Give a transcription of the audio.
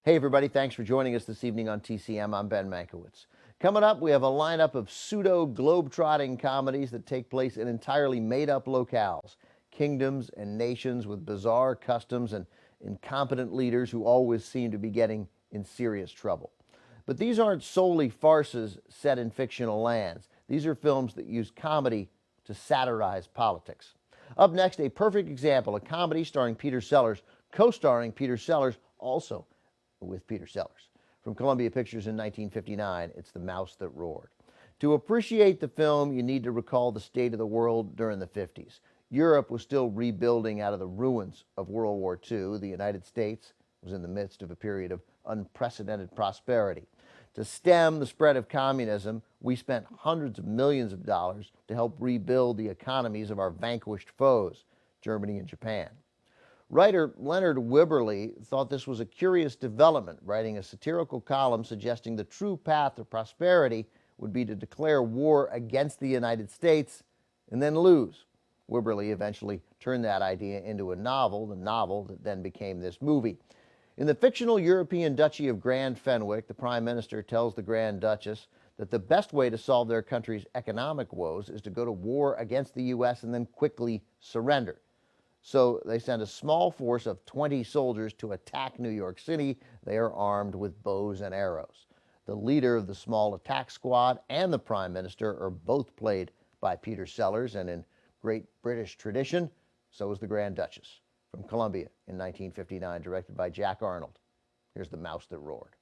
Hey everybody, thanks for joining us this evening on TCM. I'm Ben Mankiewicz. Coming up, we have a lineup of pseudo-globe-trotting comedies that take place in entirely made-up locales, kingdoms and nations with bizarre customs and incompetent leaders who always seem to be getting in serious trouble. But these aren't solely farces set in fictional lands. These are films that use comedy to satirize politics. Up next, a perfect example, a comedy starring Peter Sellers, co-starring Peter Sellers, also with Peter Sellers. From Columbia Pictures in 1959, it's The Mouse That Roared. To appreciate the film, you need to recall the state of the world during the 50s. Europe was still rebuilding out of the ruins of World War II. The United States was in the midst of a period of unprecedented prosperity. To stem the spread of communism, we spent hundreds of millions of dollars to help rebuild the economies of our vanquished foes, Germany and Japan. Writer Leonard Wibberley thought this was a curious development, writing a satirical column suggesting the true path to prosperity would be to declare war against the United States and then lose. Wibberley eventually turned that idea into a novel, the novel that then became this movie. In the fictional European Duchy of Grand Fenwick, the Prime Minister tells the Grand Duchess that the best way to solve their country's economic woes is to go to war against the U.S. and then quickly surrender. So they send a small force of 20 soldiers to attack New York City. They are armed with bows and arrows. The leader of the small attack squad and the Prime Minister are both played by Peter Sellers, and in great British tradition, so is the Grand Duchess. From Columbia in 1959, directed by Jack Arnold. Here's The Mouse That Roared.